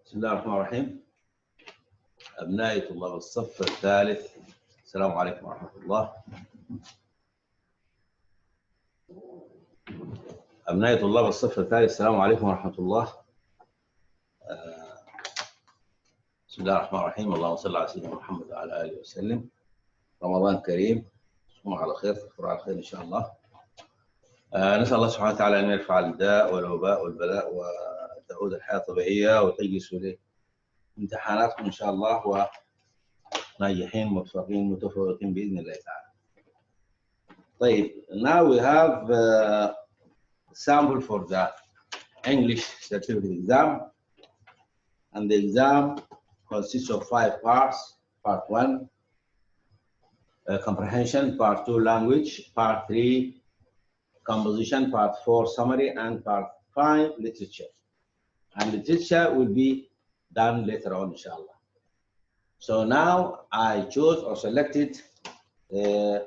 بسم الله الرحمن الرحيم. أبنائي طلاب الصف الثالث، السلام عليكم ورحمة الله. أبنائي طلاب الصف الثالث، السلام عليكم ورحمة الله. بسم الله الرحمن الرحيم. اللهم صل على سيدنا محمد وعلى آله وسلم. رمضان كريم، تصوموا على خير، تفطروا على خير إن شاء الله. نسأل الله سبحانه وتعالى أن يرفع الداء والوباء والبلاء وتعود الحياة طبيعية وتجلسوا لامتحاناتكم إن شاء الله وناجحين موفقين متفوقين بإذن الله تعالى. طيب, now we have a sample for the English certificate exam, and the exam consists of 5 parts. Part 1, comprehension. Part 2, language. Part 3, composition. Part 4, summary. And Part 5, literature. And literature will be done later on, inshallah. So now I chose or selected 2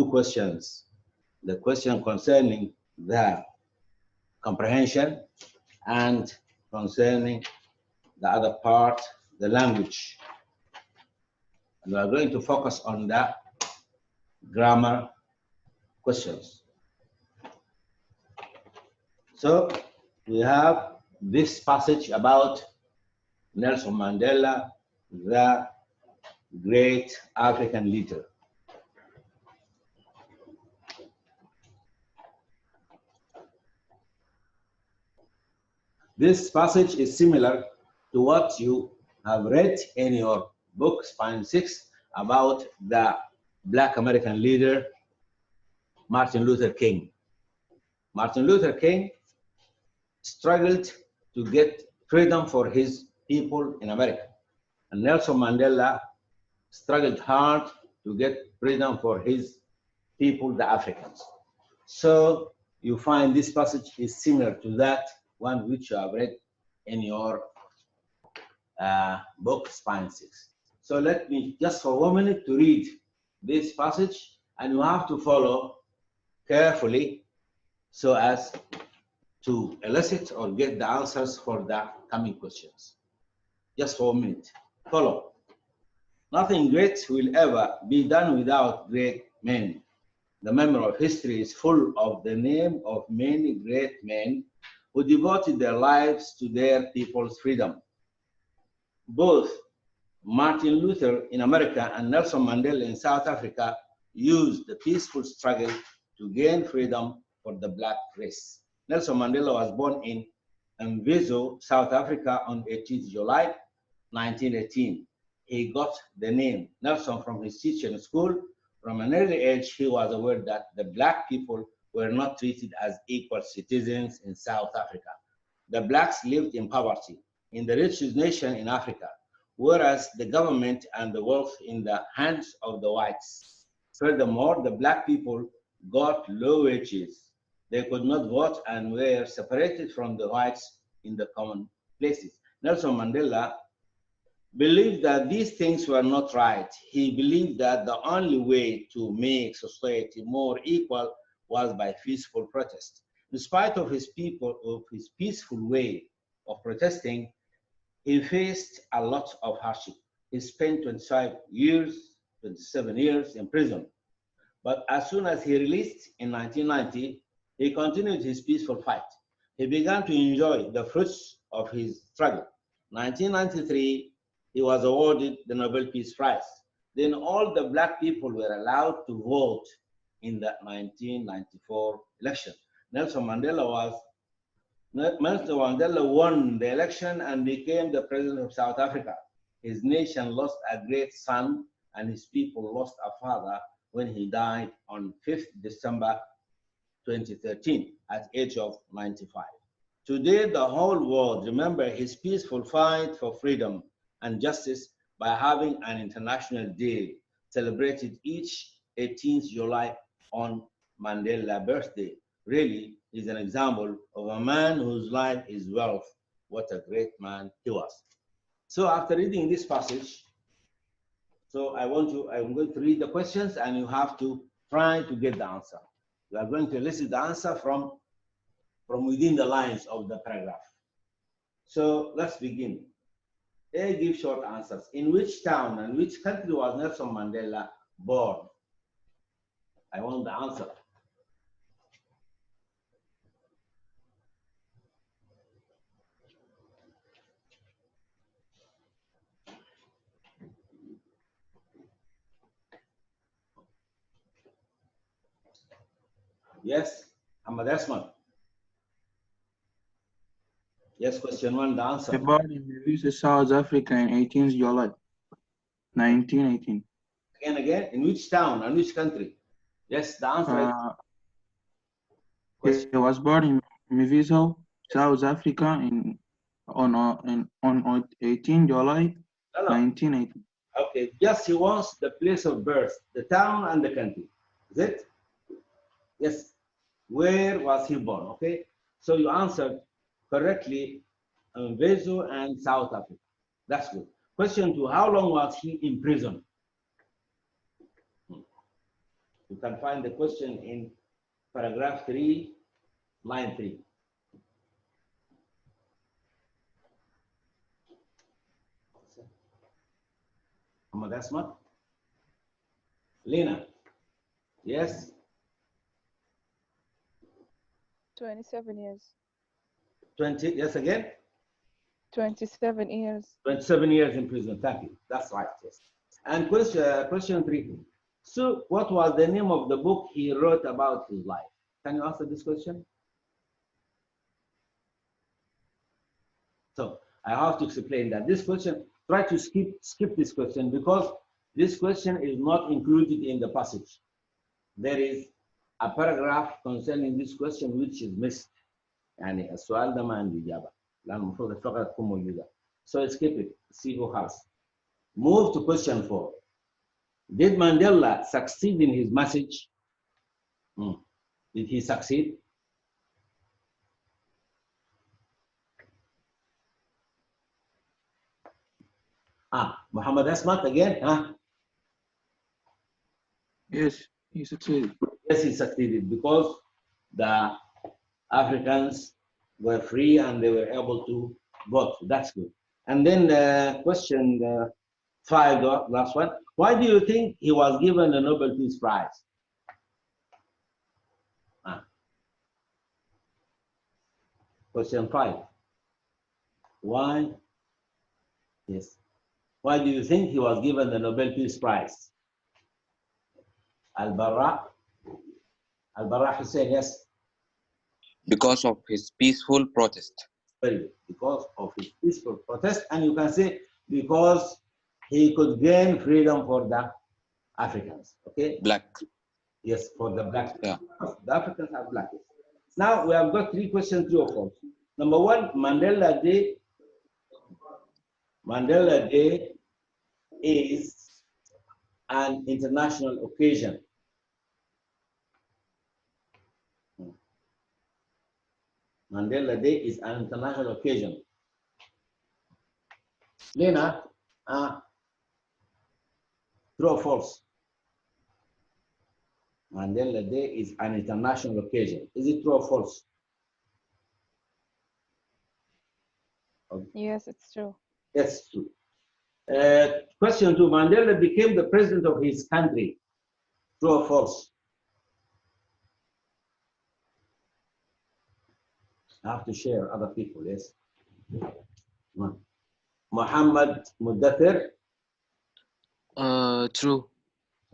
questions. The question concerning the comprehension and concerning the other part, the language. And we are going to focus on the grammar questions. So we have this passage about Nelson Mandela, the great African leader. This passage is similar to what you have read in your book, Spine 6, about the Black American leader, Martin Luther King. Martin Luther King struggled to get freedom for his people in America. And Nelson Mandela struggled hard to get freedom for his people, the Africans. So you find this passage is similar to that one which you have read in your book, Spine 6. So let me just for 1 minute to read this passage, and you have to follow carefully so as to elicit or get the answers for the coming questions. Just for 1 minute. Follow. Nothing great will ever be done without great men. The memory of history is full of the name of many great men who devoted their lives to their people's freedom. Both Martin Luther in America and Nelson Mandela in South Africa used the peaceful struggle to gain freedom for the black race. Nelson Mandela was born in Mvezo, South Africa on 18th July 1918. He got the name Nelson from his teacher in school. From an early age, he was aware that the black people were not treated as equal citizens in South Africa. The blacks lived in poverty in the richest nation in Africa, whereas the government and the wealth in the hands of the whites. Furthermore, the black people got low wages. They could not vote and were separated from the whites in the common places. Nelson Mandela believed that these things were not right. He believed that the only way to make society more equal was by peaceful protest. In spite of his peaceful way of protesting, he faced a lot of hardship. He spent 27 years in prison. But as soon as he released in 1990, he continued his peaceful fight. He began to enjoy the fruits of his struggle. In 1993, he was awarded the Nobel Peace Prize. Then all the black people were allowed to vote in the 1994 election. Nelson Mandela won the election and became the president of South Africa. His nation lost a great son, and his people lost a father when he died on 5th December 2013 at the age of 95. Today, the whole world remembers his peaceful fight for freedom and justice by having an international day celebrated each 18th July on Mandela's birthday. Really, he's an example of a man whose life is wealth. What a great man he was. So after reading this passage, I'm going to read the questions, and you have to try to get the answer. We are going to elicit the answer from within the lines of the paragraph. So let's begin. A, give short answers. In which town and which country was Nelson Mandela born? I want the answer. Yes, Ahmad Asman. Yes, question one, the answer. Born in South Africa in 18th July 1918. Again, in which town and which country? Yes, the answer is. He was born in Miviso, South Africa on 18 July 1918. Okay, just he wants the place of birth, the town and the country. Is it? Yes. Where was he born? Okay. So you answered correctly, Vezo and South Africa. That's good. Question two, how long was he in prison? You can find the question in paragraph 3, line 3. Ahmad Asmat? Lena? Yes? 27 years. 20, yes again? 27 years. 27 years in prison, thank you. That's right, yes. And question 3. So what was the name of the book he wrote about his life? Can you answer this question? So I have to explain that this question, try to skip this question because this question is not included in the passage. There is a paragraph concerning this question which is missed. يعني السؤال ده ما عنده إجابة لأن المفروض الفقرة تكون موجودة. So skip it, see who has. Move to question 4. Did Mandela succeed in his message? Did he succeed? Muhammad Asmat again, huh? Yes, he succeeded. Yes, he succeeded because the Africans were free and they were able to vote. That's good. And then question 5, the last one. Why do you think he was given the Nobel Peace Prize? Question 5. Why? Yes. Why do you think he was given the Nobel Peace Prize? Al-Barra Hussein, yes. Because of his peaceful protest. Very good. Because of his peaceful protest, and you can say because he could gain freedom for the Africans. Okay. Black. Yes, for the black. Yeah. The Africans are black. Now we have got 3 questions, 3 or 4. Number 1, Mandela Day. Mandela Day is an international occasion. Mandela Day is an international occasion. Lena, true or false? Mandela Day is an international occasion. Is it true or false? Yes, it's true. Yes, it's true. Question 2, Mandela became the president of his country. True or false? I have to share other people, yes. Muhammad Muddathir. True.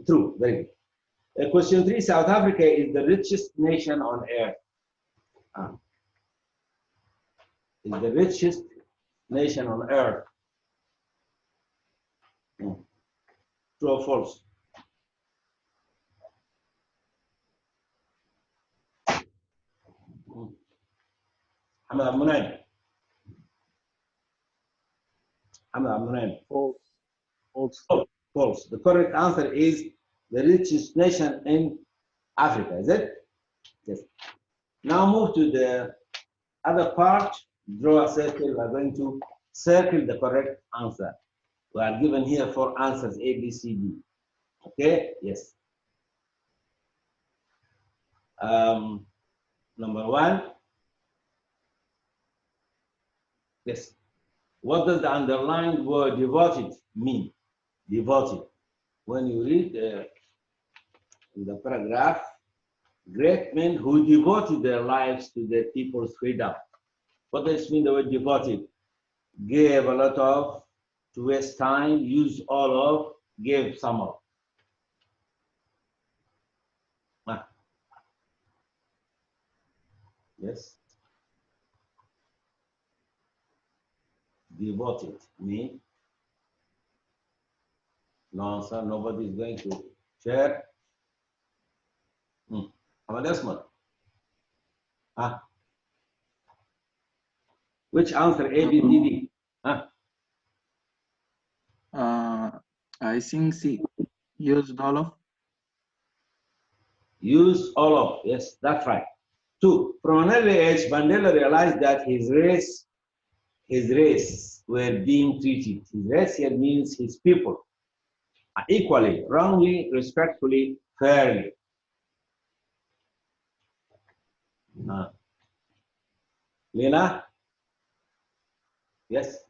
True, very good. Question 3, South Africa is the richest nation on earth. Is the richest nation on earth. True or false? Ahmed Abdunaim. Ahmed Abdunaim. False. False. Oh, false. The correct answer is the richest nation in Africa, is it? Yes. Now move to the other part. Draw a circle. We are going to circle the correct answer. We are given here 4 answers, A, B, C, D. Okay? Yes. Number 1. Yes. What does the underlined word devoted mean? Devoted. When you read in the paragraph, great men who devoted their lives to their people's freedom. What does it mean, the word devoted? Gave a lot of, to waste time, use all of, gave some of. Ah. Yes. Devoted mean. No answer, nobody is going to share. Ahmad Asmat. Ah. Which answer, A, B, C, D? Ah. I think C. Used all of. Use all of. Yes, that's right. 2. From an early age, Mandela realized that his race were being treated. His race here means his people. Equally, wrongly, respectfully, fairly. Lena? Yes?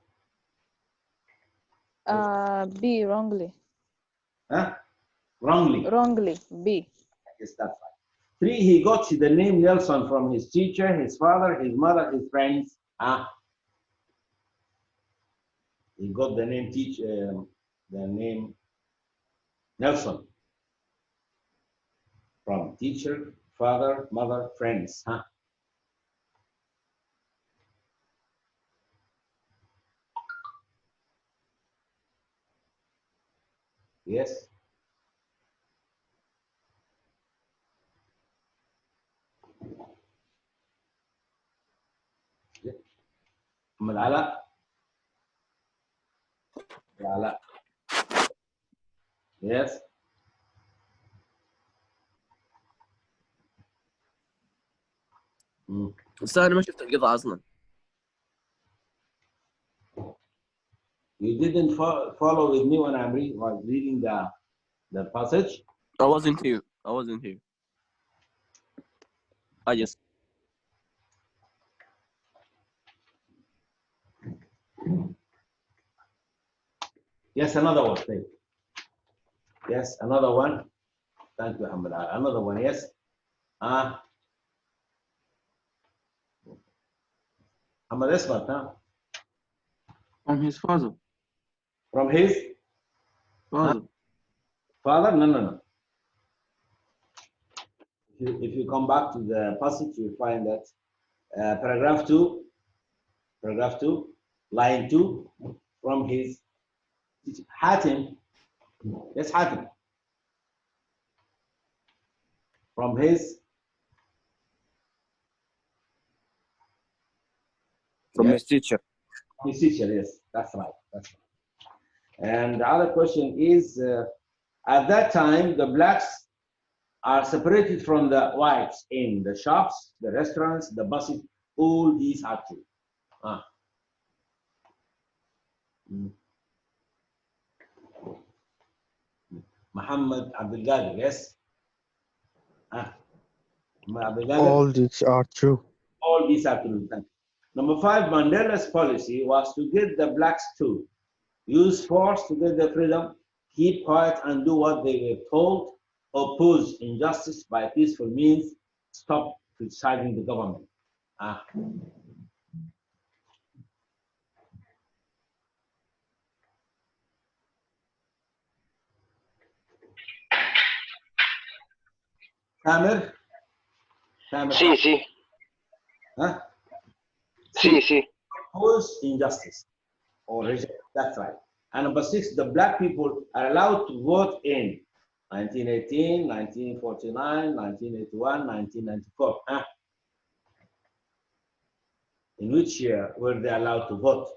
B, wrongly. Huh? Wrongly. Wrongly, B. Yes, that's right. 3, he got the name Nelson from his teacher, his father, his mother, his friends. He got the name Nelson from teacher, father, mother, friends. Yes? Malala? Malala. Yes? بس انا ما شفت القطعه اصلا. You didn't follow with me when I was reading the passage? I wasn't here. I just Yes, another one. Thank you. Yes, another one. Thank you, Ahmed. Another one, yes. Ahmed Esmat, huh? From his father. From his Father. father? No. If you come back to the passage, you'll find that paragraph 2, line 2, from his Hatim. Yes, Hatim. From his his teacher. His teacher, yes, that's right. And the other question is, at that time, the blacks are separated from the whites in the shops, the restaurants, the buses, all these actually. Muhammad Abdul Qadir, yes? All these are true. All these are true. Number 5, Mandela's policy was to get the blacks to use force to get their freedom, keep quiet and do what they were told, oppose injustice by peaceful means, stop criticizing the government. Tamer? C. Huh? C. Oppose injustice or reject. That's right. And number 6, the black people are allowed to vote in 1918, 1949, 1981, 1994. In which year were they allowed to vote?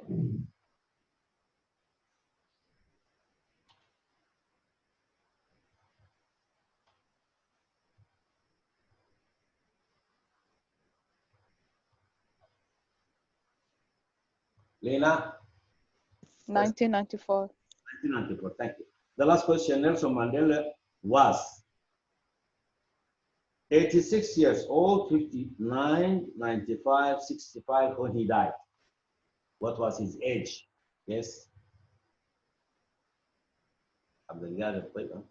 Lena? 1994. 1994, thank you. The last question, Nelson Mandela was 86 years old, 59, 95, 65 when he died. What was his age? Yes. عبد القادر طيب.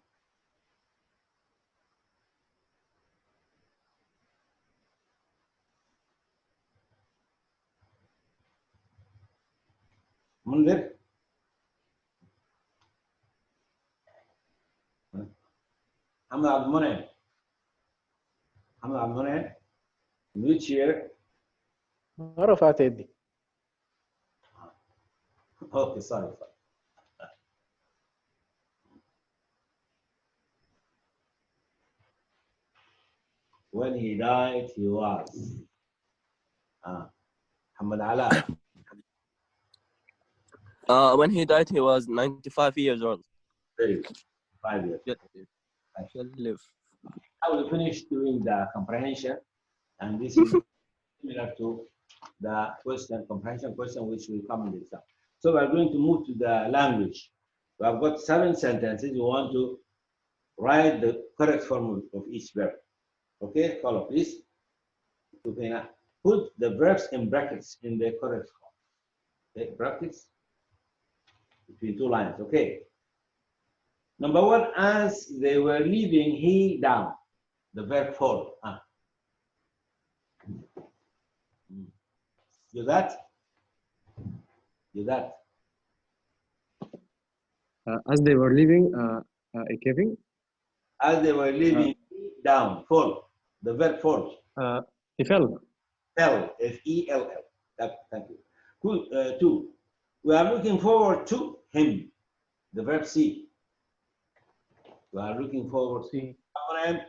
منذر. محمد عبد المنعم. محمد عبد المنعم. In which year? ما رفعت يدي. Okay, sorry. When he died, he was. Muhammad Ala. When he died, he was 95 years old. Very good. 5 years. Shall live. I will finish doing the comprehension, and this is similar to the question, comprehension question, which will come in the exam. So we are going to move to the language. We have got 7 sentences. We want to write the correct form of each verb. Okay, follow please. Put the verbs in brackets in the correct form. Okay, brackets between 2 lines. Okay. Number 1, as they were leaving, he down. The verb fall. You that? You that? As they were leaving a cabin. As they were leaving, he down. Fall. The verb fall. He fell. Fell. F-E-L-L. Thank you. Good. 2. We are looking forward to him. The verb see. We are looking forward to See. him.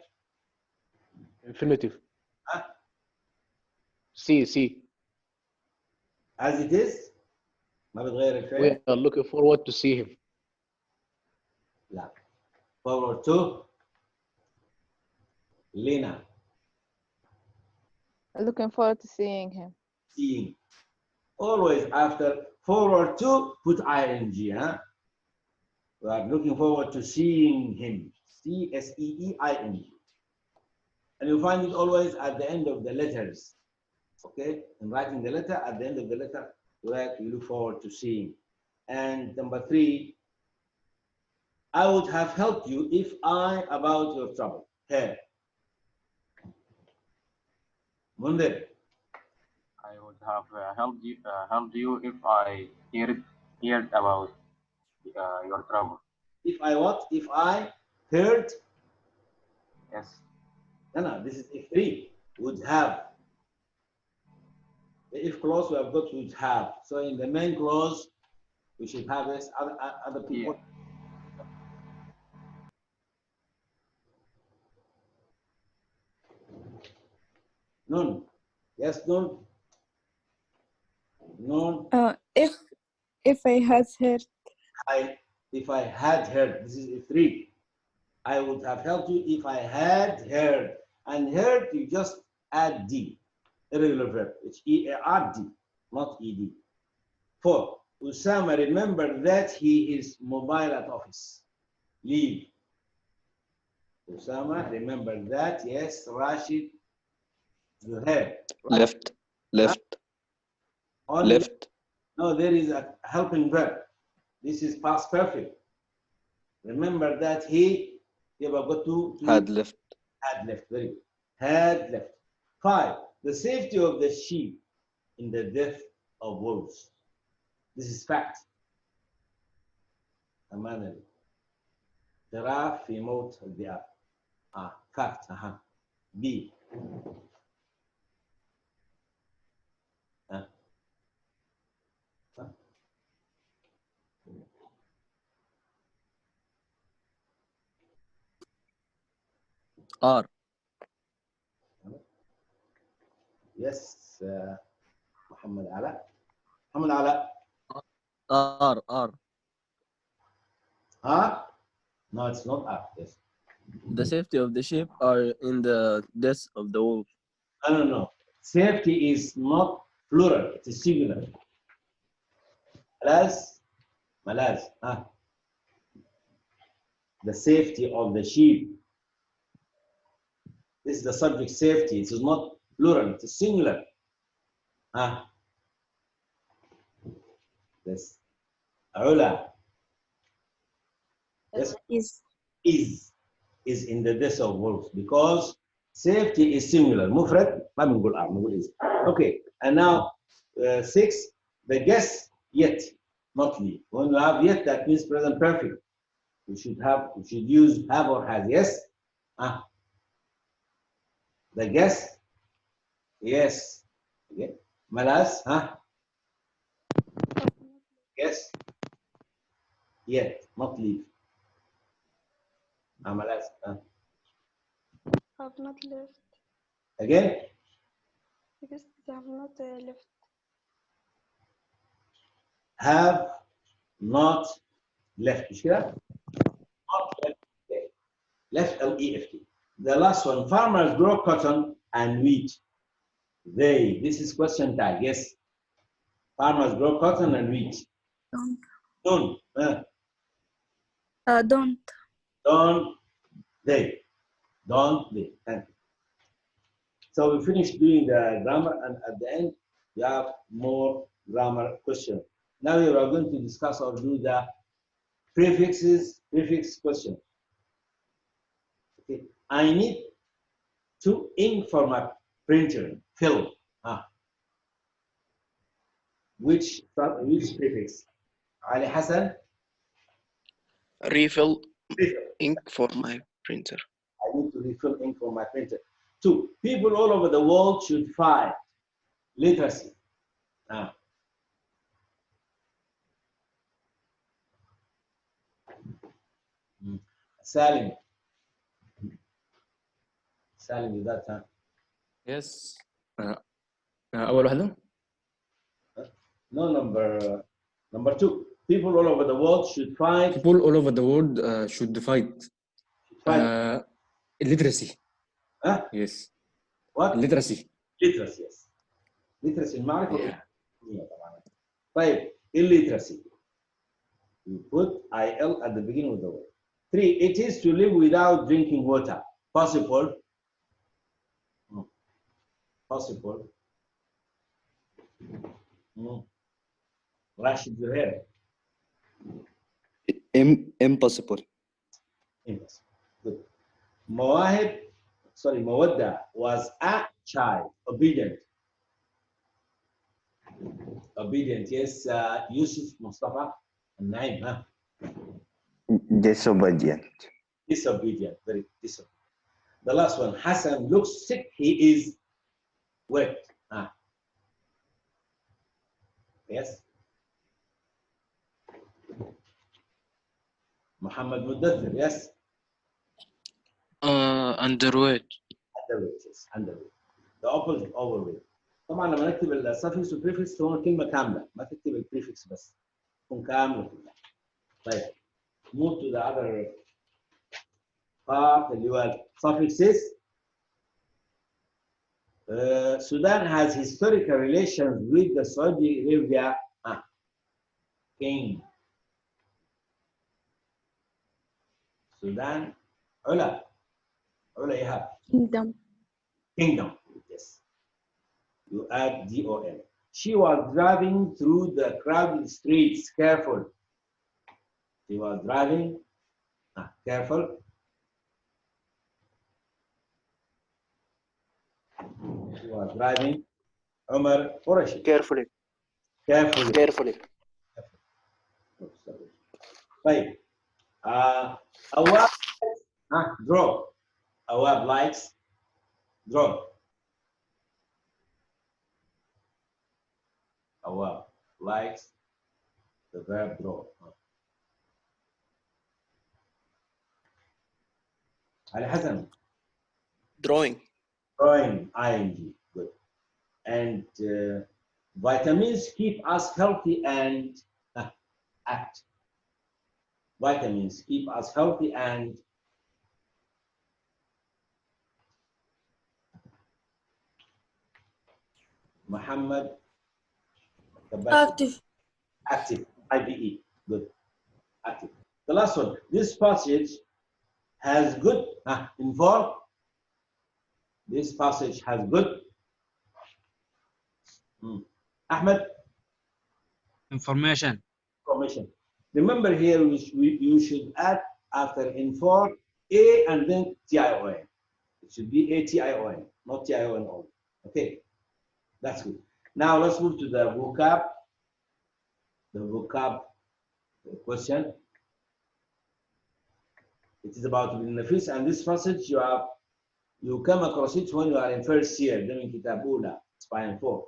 Infinitive. Huh? See. As it is. ما بتغير الفعل. We are looking forward to see him. لا. Forward to Lena. Looking forward to seeing him. Seeing. Always after forward to put ing. Huh? We are looking forward to seeing him. C-S-E-E-I-N-G. And you find it always at the end of the letters. Okay? In writing the letter, at the end of the letter, you look forward to seeing. And number 3, I would have helped you if I about your trouble. Here. Mundir. I would have helped you if I heard about your trouble. If I what? If I heard? Yes. No, this is if3. Would have. The if clause we have got would have. So in the main clause, we should have this other people. Yeah. None. Yes, none. None. If I had heard. If I had heard, this is if3. I would have helped you if I had heard. And heard, you just add D. Irregular verb. It's E-A-R-D, not E-D. 4. Usama, remember that he is mobile at office. Leave. Usama, remember that. Yes, Rashid. You have. Left. Only left. No, there is a helping verb. This is past perfect. Remember that he got to had left. Had left. Very good. Had left. 5. The safety of the sheep in the death of wolves. This is fact. أمانة. جراف في موت الذئاب. Fact. B. R. Yes, Muhammad Ala. Muhammad Ala. R. Huh? No, it's not R. Yes. The safety of the sheep are in the death of the wolf. No. Safety is not plural. It is singular. Malaz. The safety of the sheep. This is the subject safety. It is not plural. It is singular. Yes. Ula. Yes. Is in the death of wolves because safety is singular. مفرد ما بنقول بنقول is. Okay. And now 6. The guess yet, not leave. When you have yet, that means present perfect. We should use have or has. Yes. The guess. Yes. Okay. Malas. Yes. Yet, not leave. Malas. Have not left. Again. Because they have not left. Have not left. مش كده؟ Not left. Left L-E-F-T. The last one. Farmers grow cotton and wheat. They. This is question tag. Yes. Farmers grow cotton and wheat. Don't. Don't. Don't they. Don't they. Thank you. So we finished doing the grammar, and at the end we have more grammar questions. Now we are going to discuss or do the prefix question. Okay. I need to ink for my printer. Fill. Which prefix? Ali Hassan? Refill ink for my printer. I need to refill ink for my printer. 2. People all over the world should fight literacy. Salim. Salim, is that time? Yes. أول واحدة. No, number 2. People all over the world should fight. People all over the world should fight. Illiteracy. Yes. What? Literacy. Literacy, yes. Literacy المعرفة. طيب, illiteracy. You put IL at the beginning of the word. 3. It is to live without drinking water. Possible. Possible. Rashid Zuhair. Impossible. Impossible. Good. Mawadda was a child. Obedient. Obedient, yes. Yusuf Mustafa and Naim. Disobedient. Disobedient. Very disobedient. The last one. Hassan looks sick. He is wet. Yes. Muhammad Muddathir. Yes. Underweight. Underweight. Yes. Underweight. The opposite overweight. طبعا لما نكتب السفكس والبريفكس هو كلمه كامله، ما تكتب البريفكس بس، تكون كامله. طيب. Move to the other part اللي هو suffixes. Sudan has historical relations with the Saudi Arabia king. Sudan, Ula, you have Kingdom. Kingdom, yes. You add D-O-N. She was driving through the crowded streets. Careful. She was driving. Careful. She was driving. Umar Qurashi. Carefully. Carefully. Carefully. Right. Awab, draw. Awab likes draw. Awab likes the verb draw. Ali Hassan. Drawing. Drawing, ing, good. And vitamins keep us healthy and active. Vitamins keep us healthy and Muhammad. Active. Active, IBE, good. Active. The last one, this passage has good, inform. This passage has good. Ahmed. Information. Information. Remember here, you should add after in4 A and then TION. It should be ATION, not TION only. Okay, that's good. Now let's move to the vocab. The vocab question. It is about Ibn Nafis, and this passage you come across it when you are in first year, during Kitab Ula, spine 4.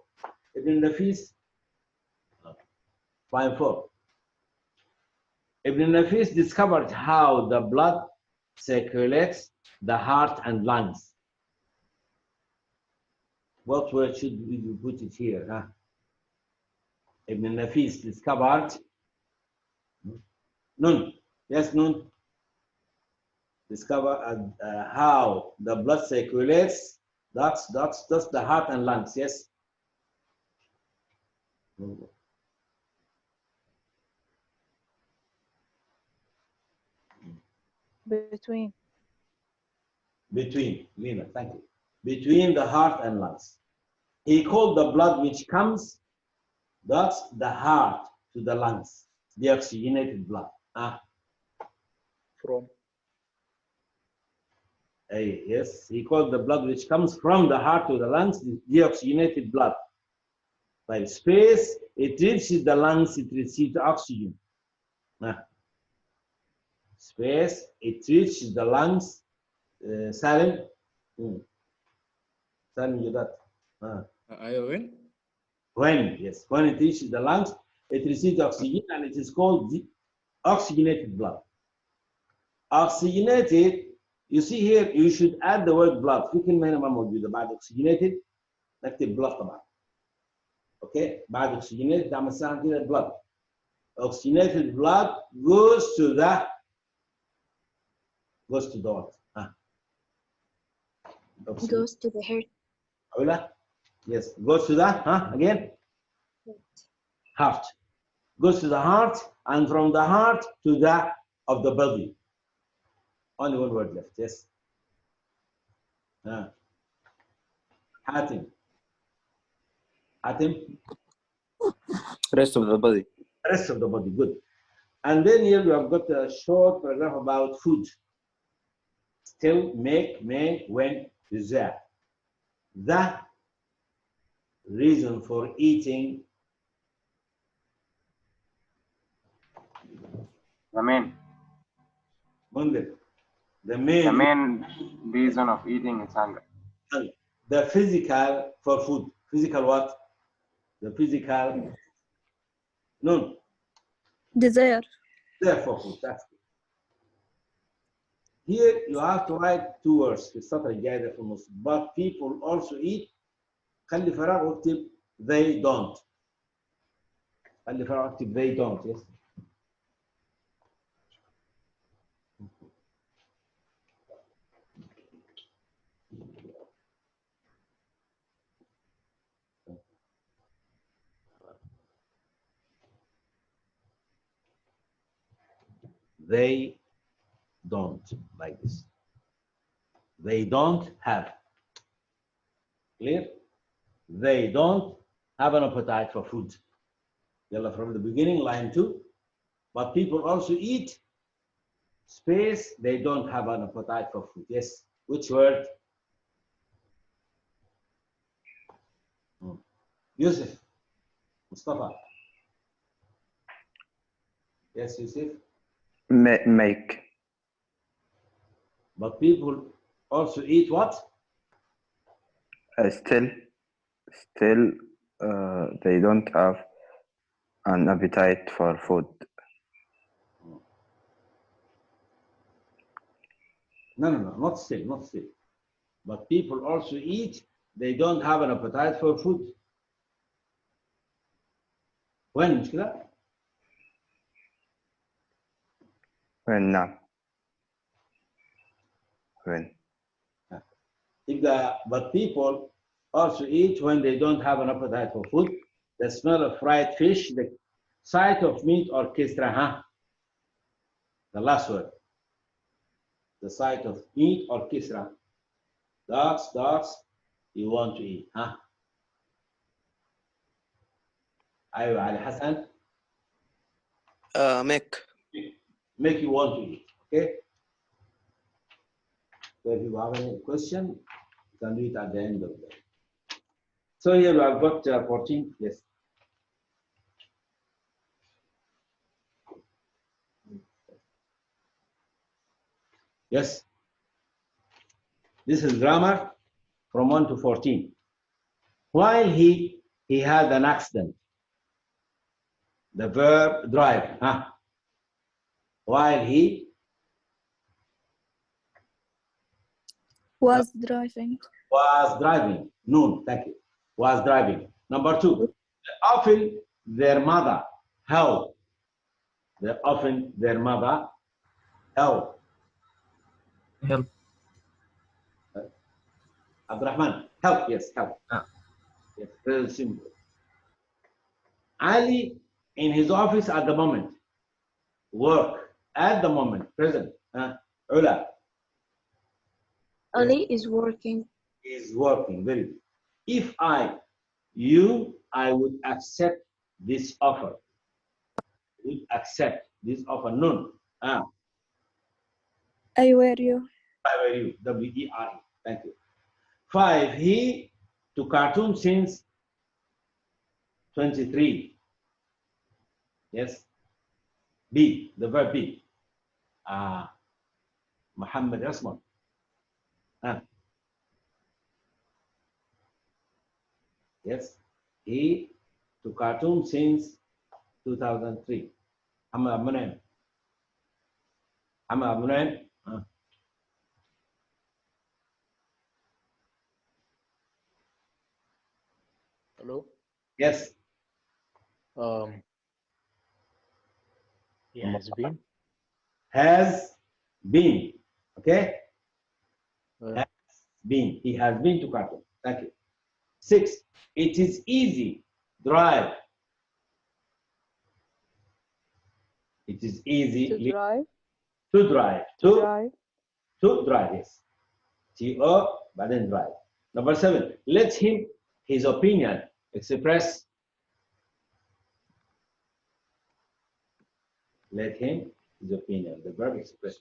Ibn Nafis, spine 4. Ibn Nafis discovered how the blood circulates the heart and lungs. What word should we put it here? Huh? Ibn Nafis discovered. Nun. Yes, Nun. Discover how the blood circulates. That's the heart and lungs. Yes. Between. Between, Lena, thank you. Between the heart and lungs. He called the blood which comes, that's the heart to the lungs, the oxygenated blood. From. Yes, he called the blood which comes from the heart to the lungs, the deoxygenated blood. By space, it reaches the lungs, it receives oxygen. Space, it reaches the lungs. Salim? Salim, you got? When, yes, when it reaches the lungs, it receives oxygen and it is called the oxygenated blood. Oxygenated, you see here, you should add the word blood. في كلمة هنا ما موجودة بعد oxygenated نكتب blood طبعا. Okay, بعد oxygenated نعمل سهم كده blood. Oxygenated blood goes to what? Goes to the heart. Ola? Yes, goes to the, again? Heart. Goes to the heart, and from the heart to the of the body. Only one word left, yes. Hatim. Hatim? Rest of the body. Rest of the body, good. And then here we have got a short paragraph about food. Still, make, may, when, desire. The reason for eating. The main reason of eating is hunger. The physical for food. Physical what? The physical. No. Desire. Desire for food. That's good. Here you have to write two words في السطر الجاي ده في النص. But people also eat. خلي فراغ واكتب they don't. خلي فراغ واكتب they don't. Yes. They don't, like this. They don't have. Clear? They don't have an appetite for food. Yalla, from the beginning, line 2. But people also eat. Space, they don't have an appetite for food. Yes. Which word? Yusuf. Mustafa. Yes, Yusuf. Make. But people also eat what? Still, they don't have an appetite for food. No, not still. But people also eat, they don't have an appetite for food. When, مش كده؟ When now? When? But people also eat when they don't have an appetite for food. The smell of fried fish, the sight of meat or kisra, The last word. The sight of meat or kisra. That's you want to eat, أيوة علي حسن. Make. Make you want to eat. Okay. So if you have any question, you can do it at the end of the day. So here we have got 14. Yes. Yes. This is grammar from 1 to 14. While he had an accident. The verb drive. Huh? While he Was driving. was driving. Noon, thank you. Was driving. Number 2. Often their mother help. Often their mother help. Help. Abdurrahman, help, yes, help. Yes, very simple. Ali in his office at the moment. Work at the moment, present. Ula. Ali is working. Is working, very good. If I would accept this offer. Would accept this offer. None. I wear you. I wear you. W-E-R-E. Thank you. 5. He to cartoon since 23. Yes. B. The verb be. Muhammad Asman. Yes. He to cartoon since 2003. Hamad Abmunaim. Hamad Abmunaim. Hello? Yes. He has been. Has been. Okay? Has been. He has been to cartoon. Thank you. 6. It is easy. Drive. It is easy. To drive. To drive. To drive. To drive, yes. T-O, but then drive. Number 7. Let him, his opinion, express. Let him, his opinion. The verb express.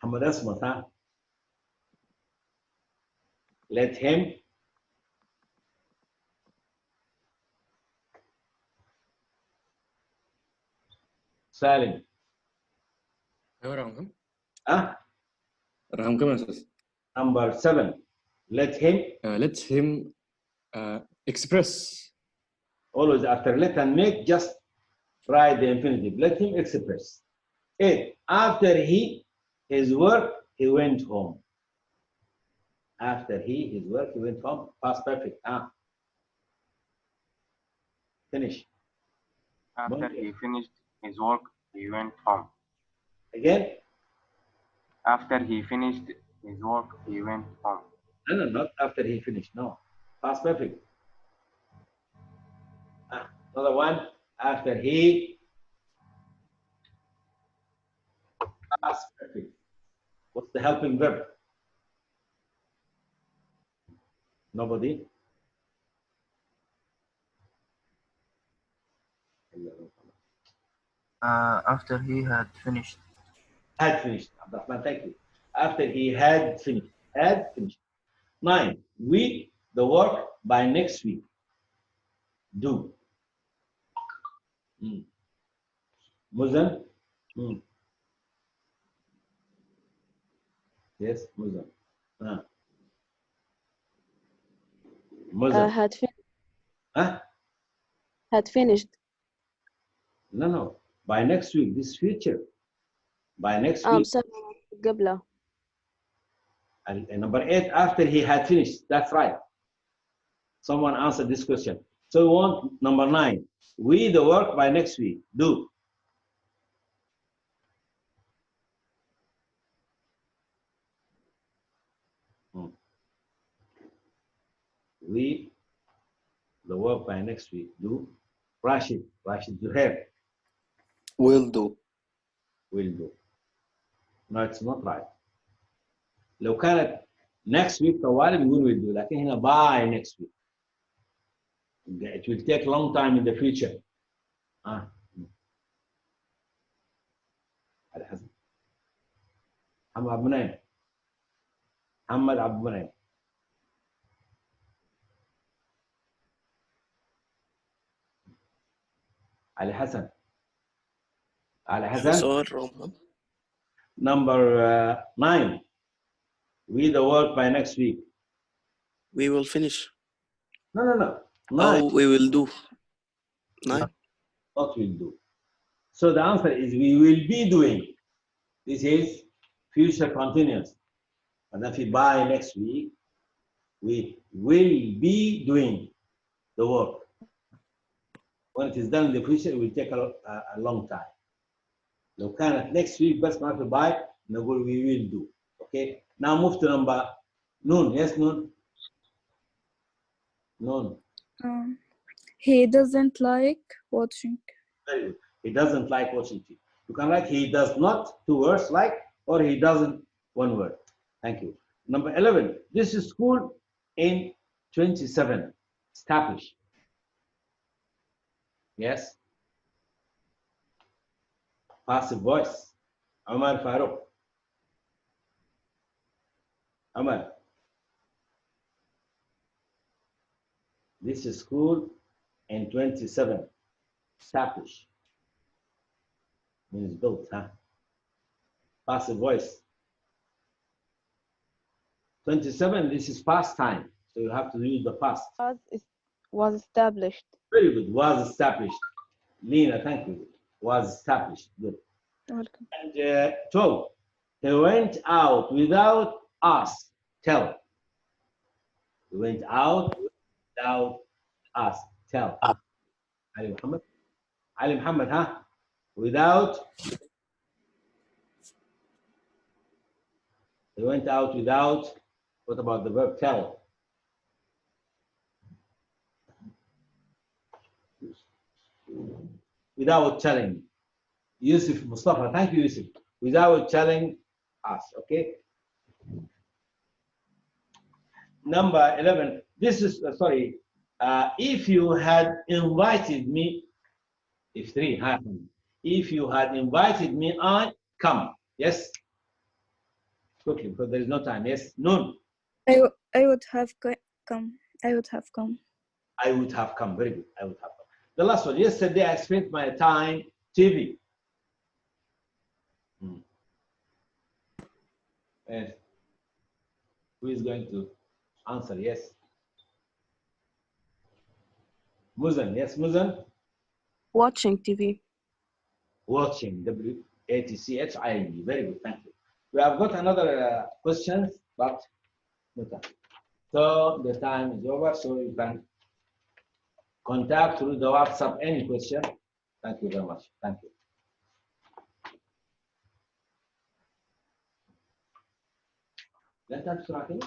Hamad Asmat, huh? Let him. Salim. رقم رقم كم يا أستاذ؟ Number 7. Let him. Let him express. Always after let and make, just write the infinitive. Let him express. 8. After his work, he went home. After his work, he went home. Past perfect. Finish. After he finished his work, he went home. Again? After he finished his work, he went home. No, not after he finished. No. Past perfect. Another one. After he. Past perfect. What's the helping verb? Nobody? After he had finished. Had finished. Abdurrahman, thank you. After he had finished. Had finished. 9. We the work by next week. Do. Muzan? Yes, Muzan. Muzan. Had finished. Had finished. No. By next week, this future. By next week. قبله. And number 8, after he had finished. That's right. Someone answered this question. So we want number 9. We the work by next week. Do. We the work by next week. Do. Rashid Zuhair. Will do. Will do. No, it's not right. لو كانت next week طوالي بنقول will do, لكن هنا by next week. It will take long time in the future. علي حسن. محمد عبد المنعم. محمد عبد المنعم. علي حسن. علي حسن. سؤال رابع. Number 9. Read the work by next week. We will finish. No. 9. Oh, we will do. 9. What will do. So the answer is we will be doing. This is future continuous. And if we by next week, we will be doing the work. When it is done in the future, it will take a long time. لو كانت next week بس ما في by, نقول we will do. Okay. Now move to number Noon. Yes, Noon. Noon. He doesn't like watching. Very good. He doesn't like watching TV. You can write he does not, 2 words, like, or he doesn't, 1 word. Thank you. Number 11. This is school in 27. Establish. Yes. Passive voice. Omar Farouk. Omar. This is school in 27. Establish. Means built, huh? Passive voice. 27, this is past time. So you have to use the past. Was established. Very good. Was established. Lena, thank you. Was established. Good. Welcome. And 12. He went out without us. Tell. He went out without us. Tell. Ali Muhammad. Ali Muhammad, huh? Without. He went out without. What about the verb tell? Without telling. Yusuf Mustafa, thank you, Yusuf. Without telling us, okay? Number 11. This is, sorry, if you had invited me, if 3 happened. If you had invited me, I come. Yes? Quickly, because there is no time. Yes? None. I would have come. I would have come. I would have come. Very good. I would have come. The last one. Yesterday, I spent my time TV. Yes. Who is going to answer? Yes. Muzan. Yes, Muzan. Watching TV. Watching. W-A-T-C-H-I-N-G. Very good. Thank you. We have got another question, but no time. So the time is over. So you can contact through the WhatsApp any question. Thank you very much. Thank you. لا تنسوا